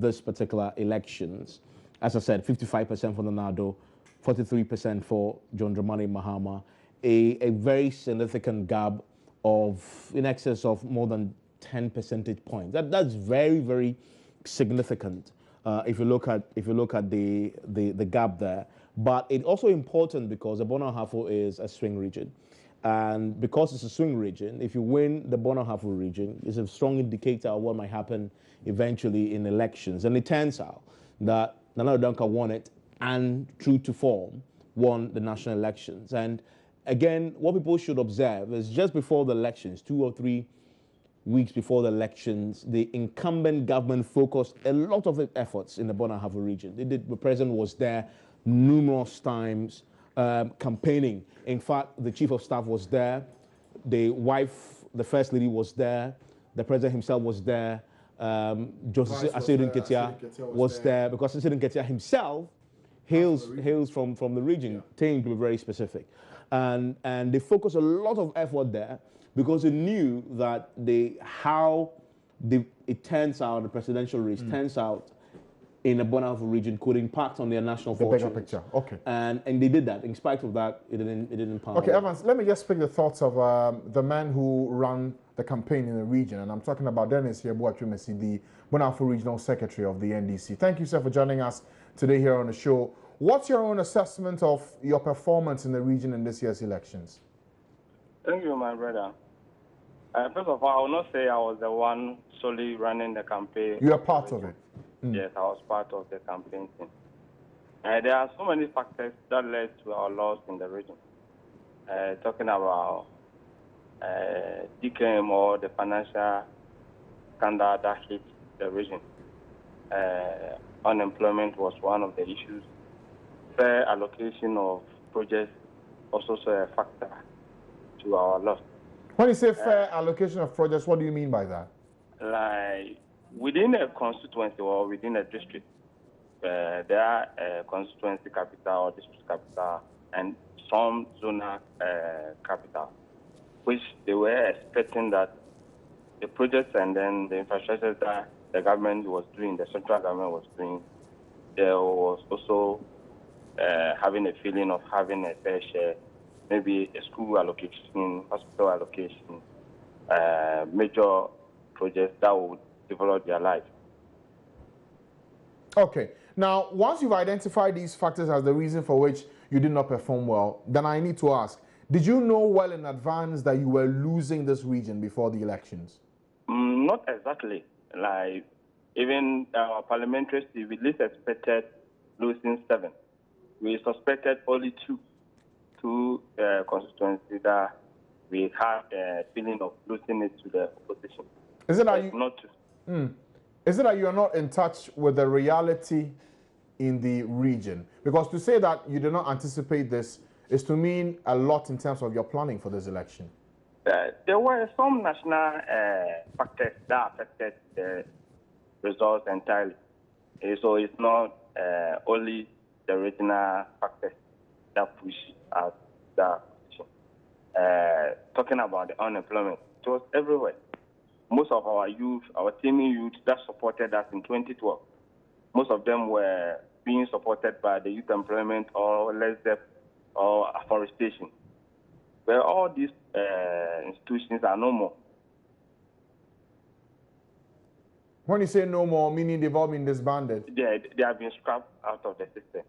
this particular elections, as I said, 55% for Nado, 43% for John Dramani Mahama, a very significant gap of in excess of more than 10 percentage points. That's very, very significant if you look at the gap there. But it's also important because the Bono Ahafo is a swing region. And because it's a swing region, if you win the Bono Ahafo region, it's a strong indicator of what might happen eventually in elections. And it turns out that Nana Odanka won it and, true to form, won the national elections. And again, what people should observe is just before the elections, 2 or 3 weeks before the elections, the incumbent government focused a lot of its efforts in the Bono Ahafo region. The president was there numerous times campaigning. In fact, the chief of staff was there, the wife, the first lady was there, the president himself was there, Joseph Asedun Ketia was there, because Asedun Ketia himself hails from the region, to be very specific. And they focused a lot of effort there because they knew that it turns out, the presidential race turns out in the Bono Ahafo region could impact on their national fortune. The bigger picture, okay. And they did that. In spite of that, it didn't pass. Okay, Evans, let me just pick the thoughts of the man who ran the campaign in the region, and I'm talking about Dennis here, Boatwimesi, the Bono Ahafo Regional Secretary of the NDC. Thank you, sir, for joining us today here on the show. What's your own assessment of your performance in the region in this year's elections? Thank you, my brother. First of all, I will not say I was the one solely running the campaign. You are part of it. Yes, I was part of the campaign team. There are so many factors that led to our loss in the region. Talking about DKM or the financial scandal that hit the region. Unemployment was one of the issues. Fair allocation of projects also a factor to our loss. When you say fair allocation of projects, what do you mean by that? Like within a constituency or within a district, there are a constituency capital or district capital and some zonal capital, which they were expecting that the projects and then the infrastructure that the government was doing, the central government was doing, there was also having a feeling of having a fair share, maybe a school allocation, hospital allocation, major projects that would develop their life. Okay. Now, once you've identified these factors as the reason for which you did not perform well, then I need to ask, did you know well in advance that you were losing this region before the elections? Not exactly. Like, even our parliamentary we least expected losing 7. We suspected only 2 constituencies that we had a feeling of losing it to the opposition. Is it that you are not in touch with the reality in the region? Because to say that you did not anticipate this is to mean a lot in terms of your planning for this election. There were some national factors that affected the results entirely. So it's not only the regional factors that push us that position. Talking about the unemployment, it was everywhere. Most of our youth, our teaming youth that supported us in 2012, most of them were being supported by the youth employment or less debt or afforestation. But all these institutions are no more. When you say no more, meaning they've all been disbanded? They have been scrapped out of the system.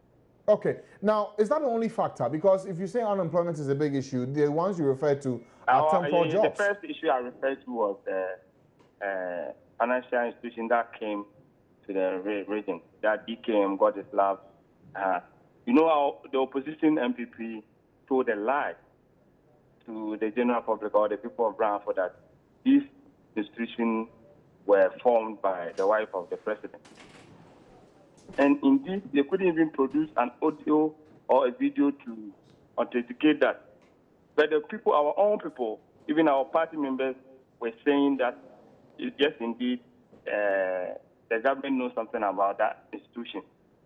Okay. Now, is that the only factor? Because if you say unemployment is a big issue, the ones you refer to are temporary jobs. The first issue I referred to was the financial institution that came to the region, that DKM got its love. You know how the opposition MPP told a lie to the general public or the people of Brantford that these institutions were formed by the wife of the president. And indeed, they couldn't even produce an audio or a video to authenticate that. But the people, our own people, even our party members, were saying that yes, indeed, the government knows something about that institution,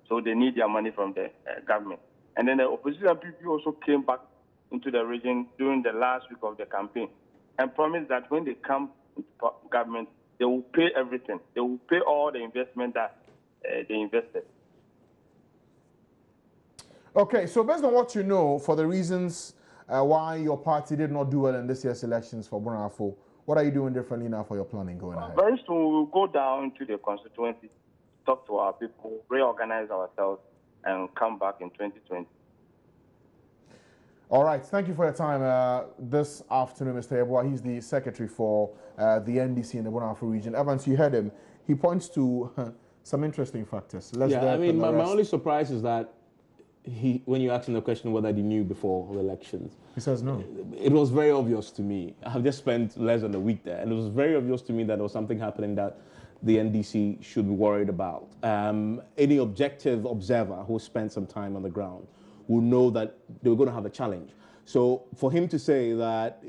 so they need their money from the government. And then the opposition people also came back into the region during the last week of the campaign and promised that when they come into government, they will pay everything. They will pay all the investment that they invested. Okay, so based on what you know, for the reasons why your party did not do well in this year's elections for Bonafo, what are you doing differently now for your planning going ahead? Very soon we will go down to the constituency, talk to our people, reorganize ourselves, and come back in 2020. All right, thank you for your time this afternoon, Mr. Yeboah. He's the secretary for the NDC in the Bonafo region. Evans, you heard him. He points to some interesting factors. I mean, my only surprise is that when you asked him the question whether he knew before the elections, he says no. It was very obvious to me. I've just spent less than a week there, and it was very obvious to me that there was something happening that the NDC should be worried about. Any objective observer who spent some time on the ground will know that they were going to have a challenge. So for him to say that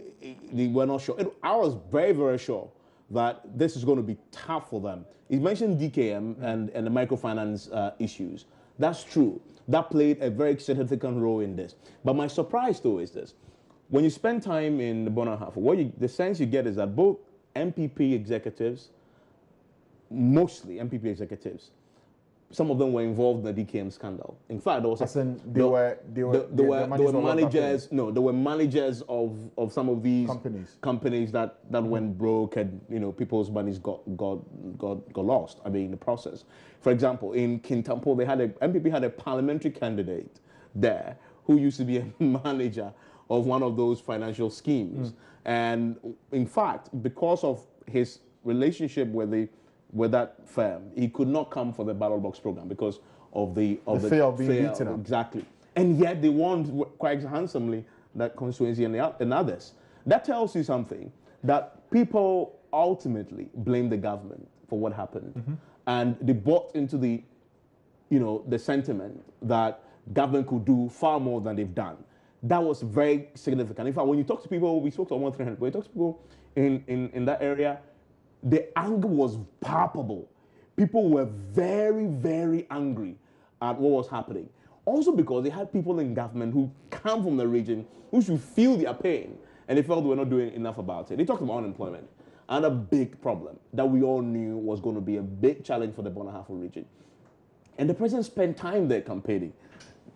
they were not sure, I was very, very sure that this is going to be tough for them. He mentioned DKM and the microfinance issues. That's true. That played a very significant role in this. But my surprise, though, is this. When you spend time in the Bonahafo, the sense you get is that both MPP executives, mostly MPP executives, some of them were involved in the DKM scandal. In fact, there was there were managers. No, there were managers of some of these companies that went broke, and people's monies got lost. I mean, in the process. For example, in Kintampo, MPP had a parliamentary candidate there who used to be a manager of one of those financial schemes, and in fact, because of his relationship with that firm, he could not come for the ballot box program because of the fear of being beaten up. Exactly. And yet they won quite handsomely that constituency and others. That tells you something, that people ultimately blame the government for what happened. And they bought into the sentiment that government could do far more than they've done. That was very significant. In fact, when you talk to people, we spoke to almost 300, when you talk to people in that area, the anger was palpable. People were very, very angry at what was happening. Also because they had people in government who come from the region who should feel their pain, and they felt they were not doing enough about it. They talked about unemployment, and a big problem that we all knew was going to be a big challenge for the Bonahafo region. And the president spent time there campaigning.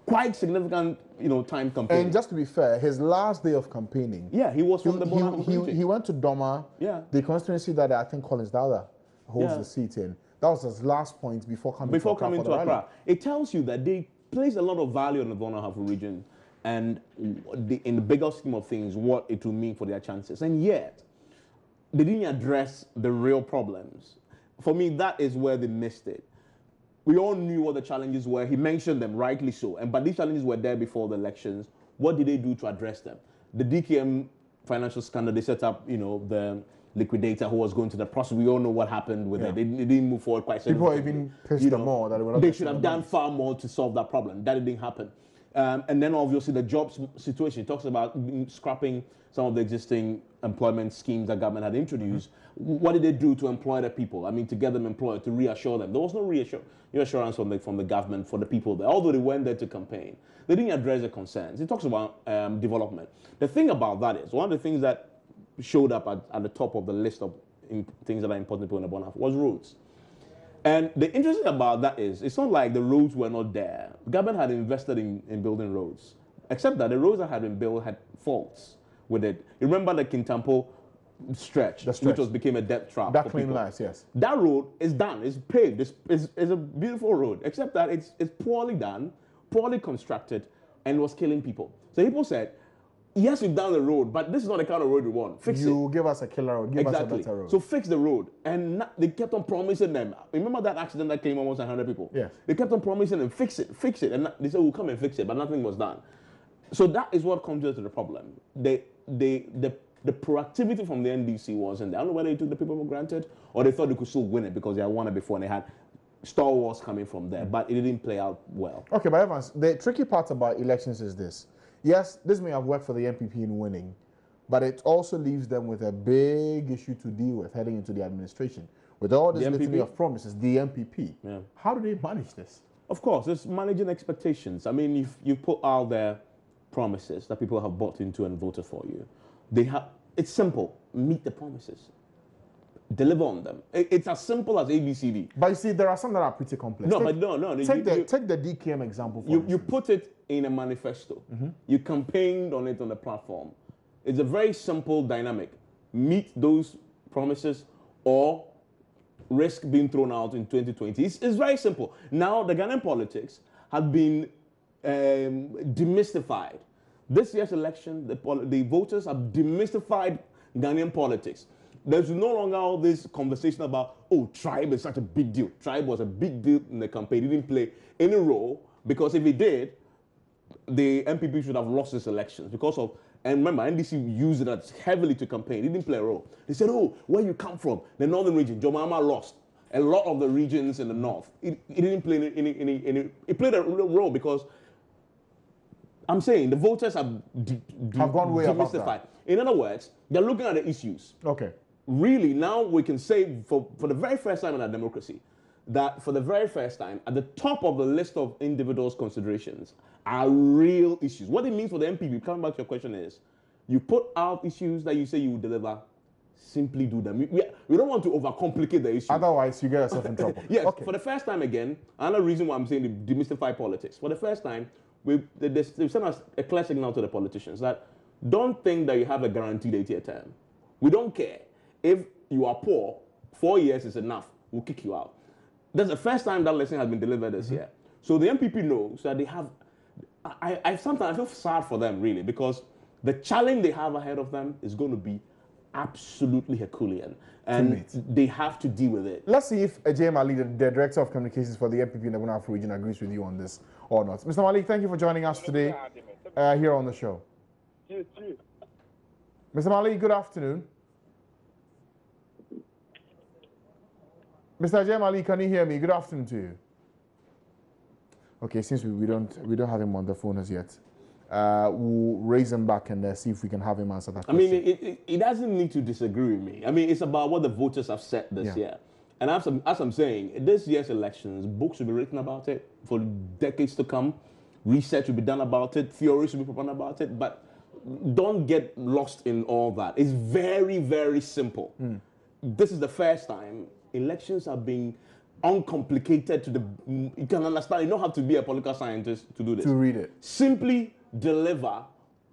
Quite significant, time campaigning. And just to be fair, his last day of campaigning, he was from the Bonahafo region. He went to Doma, the constituency that I think Collins Dowda holds the seat in. That was his last point before coming to Accra. It tells you that they place a lot of value on the Bonahafo region and in the bigger scheme of things, what it will mean for their chances. And yet, they didn't address the real problems. For me, that is where they missed it. We all knew what the challenges were. He mentioned them, rightly so. But these challenges were there before the elections. What did they do to address them? The DKM financial scandal, they set up, the liquidator who was going to the process. We all know what happened with it. They didn't move forward quite significantly. People even pissed them more. That they should have done far more to solve that problem. That didn't happen. And then obviously the jobs situation. It talks about scrapping some of the existing employment schemes that government had introduced. What did they do to employ the people? I mean, to get them employed, to reassure them. There was no reassurance from the government for the people there, although they went there to campaign. They didn't address the concerns. It talks about development. The thing about that is, one of the things that showed up at the top of the list of things that are important to people in the Bonahafo was roads. And the interesting about that is, it's not like the roads were not there. The government had invested in building roads, except that the roads that had been built had faults with it. You remember the Kintampo stretch, which became a death trap. That clean lights, yes. That road is done. It's paved. It's a beautiful road, except that it's poorly done, poorly constructed, and was killing people. So people said, yes, you've done the road, but this is not the kind of road we want. Fix it. You give us a killer road. Give us a better road. So fix the road. And they kept on promising them. Remember that accident that came almost 100 people? Yes. They kept on promising them, fix it. And they said, we'll come and fix it, but nothing was done. So that is what contributes to the problem. The proactivity from the NDC wasn't there. I don't know whether they took the people for granted or they thought they could still win it because they had won it before and they had stalwarts coming from there, but it didn't play out well. Okay, but Evans, the tricky part about elections is this. Yes, this may have worked for the MPP in winning, but it also leaves them with a big issue to deal with heading into the administration, with all this litany of promises, the MPP. How do they manage this? Of course, it's managing expectations. I mean, if you put out there promises that people have bought into and voted for you, it's simple. Meet the promises. Deliver on them. It's as simple as ABCD. But you see, there are some that are pretty complex. No. Take the DKM example, for you put it in a manifesto. You campaigned on it on the platform. It's a very simple dynamic. Meet those promises or risk being thrown out in 2020. It's very simple. Now, the Ghanaian politics have been demystified. This year's election, the voters have demystified Ghanaian politics. There's no longer all this conversation about, oh, tribe is such a big deal. Tribe was a big deal in the campaign. It didn't play any role, because if it did, the MPP should have lost this elections because of, and remember, NDC used it heavily to campaign. It didn't play a role. They said, oh, where you come from, the northern region, Jomama lost. A lot of the regions in the north. It didn't play any it played a role because I'm saying the voters have gone way above that. In other words, they're looking at the issues. Okay. Really, now we can say for the very first time in our democracy, that for the very first time, at the top of the list of individuals' considerations are real issues. What it means for the MPP, coming back to your question, is you put out issues that you say you will deliver, simply do them. We don't want to overcomplicate the issue. Otherwise, you get yourself in trouble. Yes, okay. For the first time again, another reason why I'm saying to demystify politics. For the first time, they've sent us a clear signal to the politicians that don't think that you have a guaranteed 8-year term. We don't care. If you are poor, 4 years is enough. We'll kick you out. That's the first time that lesson has been delivered this year. So the MPP knows that they have. I sometimes feel sad for them, really, because the challenge they have ahead of them is going to be absolutely Herculean, and they have to deal with it. Let's see if Ajay Malik, the Director of Communications for the MPP in the Ghana Afro region, agrees with you on this or not. Mr. Malik, thank you for joining us today here on the show. Mr. Malik, good afternoon. Mr. Ajay Malik, can you hear me? Good afternoon to you. Okay, since we don't have him on the phone as yet, we'll raise him back and see if we can have him answer that question. I mean, it doesn't need to disagree with me. I mean, it's about what the voters have said this year. And as I'm saying, this year's elections, books will be written about it for decades to come. Research will be done about it. Theories will be proposed about it. But don't get lost in all that. It's very, very simple. This is the first time elections are being uncomplicated to the. You can understand. You don't have to be a political scientist to do this. To read it. Simply deliver.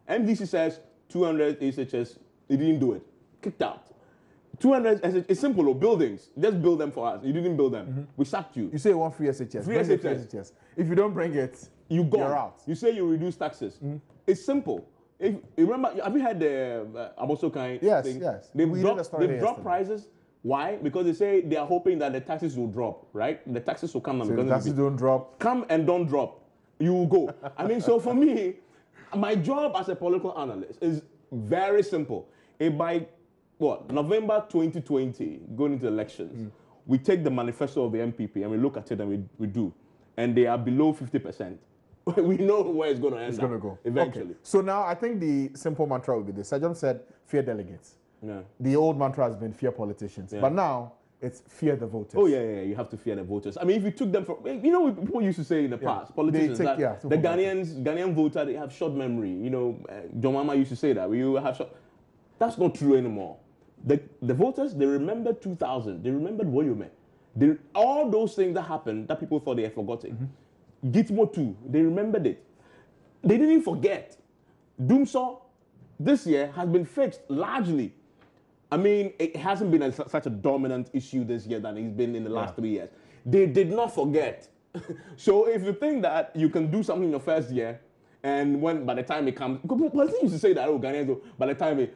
MDC says 200 SHS. They didn't do it. Kicked out. 200 SHS. It's simple. Buildings. Just build them for us. You didn't build them. We sacked you. You say you want free SHS. Free SHS. If you don't bring it, you're out. You say you reduce taxes. It's simple. If you remember, have you heard the Abosokai thing? Yes. They've dropped prices. Why? Because they say they are hoping that the taxes will drop, right? The taxes will come down. So the taxes don't drop. Come and don't drop. You will go. I mean, so for me, my job as a political analyst is very simple. By November 2020, going into elections, we take the manifesto of the MPP and we look at it and we do. And they are below 50%. We know where it's going to end. It's going to go. Eventually. Okay. So now I think the simple mantra will be this. Sajam said, fear delegates. Yeah. The old mantra has been fear politicians. Yeah. But now it's fear the voters. Oh, yeah. You have to fear the voters. I mean, if you took them from, you know, people used to say in the past, politicians, the Ghanaian voter, they have short memory. You know, John Mama used to say that. We have short. That's not true anymore. The voters, they remember 2000. They remembered what you meant. All those things that happened that people thought they had forgotten. Gitmo too, they remembered it. They didn't forget. Doomsaw this year has been fixed largely. I mean, it hasn't been such a dominant issue this year than it's been in the last 3 years. They did not forget. So if you think that you can do something in your first year, and when by the time it comes, politicians used to say that, Ghanaians, by the time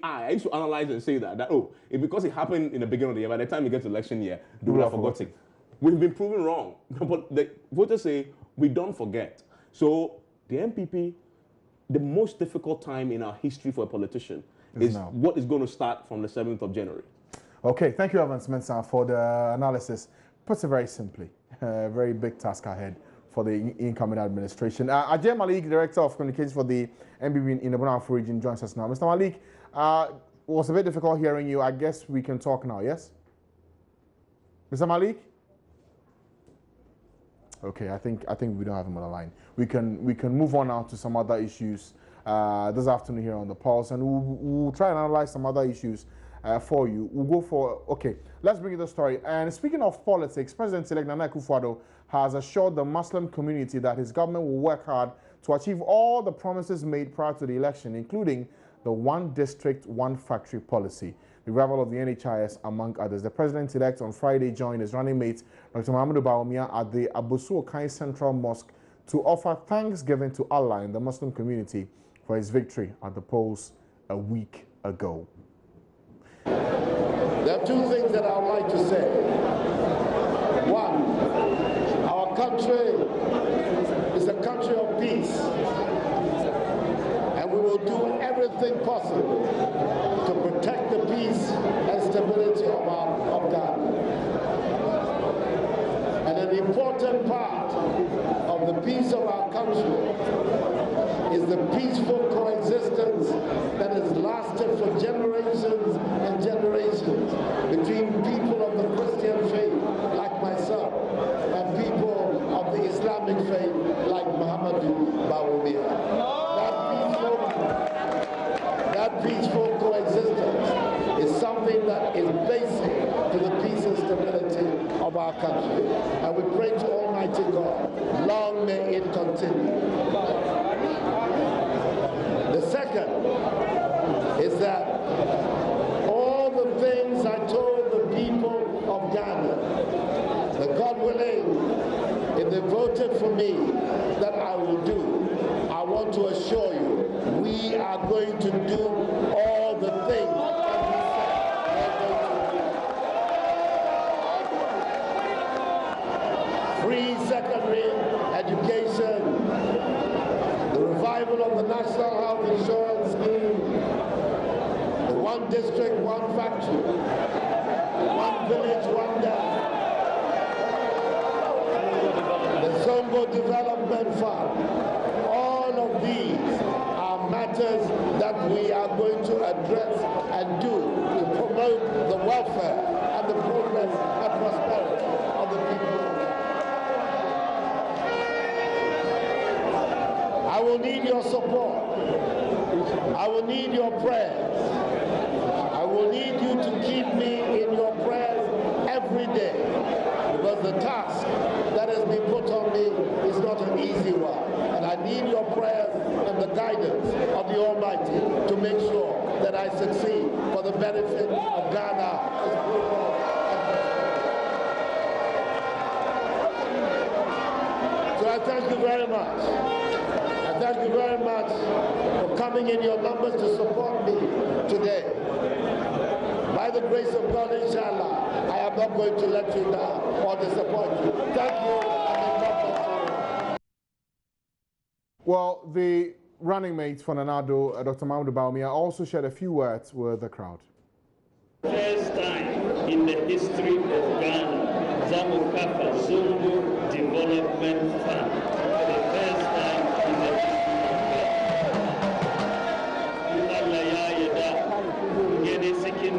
I used to analyze and say that because it happened in the beginning of the year, by the time it gets to election year, they will have forgotten. We've been proven wrong. But the voters say we don't forget. So the MPP, the most difficult time in our history for a politician is what is going to start from the 7th of January. Okay, thank you, Evans Mensah, for the analysis. Puts it very simply, a very big task ahead for the incoming administration. Ajay Malik, Director of Communications for the MPP in the Ghana Afro region, joins us now. Mr. Malik, it was a bit difficult hearing you. I guess we can talk now, yes? Mr. Malik? Okay, I think we don't have him on the line. We can move on now to some other issues this afternoon here on the Pulse, and we'll try and analyze some other issues for you. We'll go for, okay, let's bring you the story. And speaking of politics, President-elect Nana Akufo-Addo has assured the Muslim community that his government will work hard to achieve all the promises made prior to the election, including the one district, one factory policy, the revival of the NHIS, among others. The president-elect on Friday joined his running mate, Dr. Mahamudu Bawumia, at the Abosu Okai Central Mosque to offer thanksgiving to Allah and the Muslim community for his victory at the polls a week ago. There are two things that I would like to say. One, our country is a country of peace, and we will do everything possible to protect the peace and stability of Ghana. And an important part of the peace of our country is the peaceful coexistence that has lasted for generations and generations between people of the Christian faith like myself and people of the Islamic faith like Mahamudu Bawumia. That peaceful coexistence is something that is basic to the peace and stability of our country. And we pray to Almighty God, long may it continue. The second is that all the things I told the people of Ghana, that God willing, if they voted for me, that I will do, I want to assure you, we are going to do all the things that we said we are going to do. Free secondary education, the revival of the National Health Insurance Scheme, the one district, one factory, one village, one dam, the Zongo Development Fund. All of these are matters that we are going to address and do to promote the welfare and the progress and prosperity of the people. I will need your support. I will need your prayers. I will need you to keep me in your prayers every day, because the task that has been put on me is not an easy one. And I need your prayers and the guidance of the Almighty to make sure that I succeed for the benefit of Ghana, its people. So I thank you very much. Thank you very much for coming in your numbers to support me today. By the grace of God, inshallah, I am not going to let you down or disappoint you. Thank you. Well, the running mate for Nanado, Dr. Mahamudu Bawumia, also shared a few words with the crowd. First time in the history of Ghana, Zamukafa Zongo Development Fund.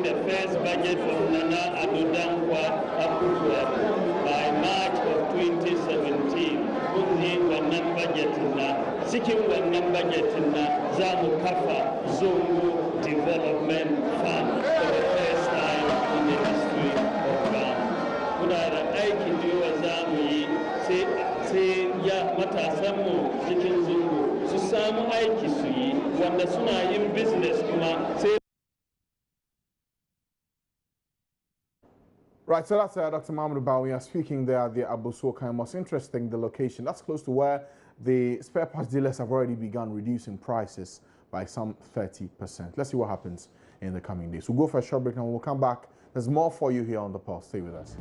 The first budget from Nana Adodankwa Akufo-Addo by March of 2017. Kunni wannan budget na cikin wannan budget na zamu kafa Zongo Development Fund for the first time in the history of Ghana. Muna da aikin da yawa zamu yi sai ya matasan mu cikin Zongo su samu aiki su yi wanda suna yin business kuma sai. Right, so that's Dr. Mahamudu Bawumia speaking there at the Abosu Okai Mosque. Interesting, the location. That's close to where the spare parts dealers have already begun reducing prices by some 30%. Let's see what happens in the coming days. We'll go for a short break and we'll come back. There's more for you here on The Pulse. Stay with us.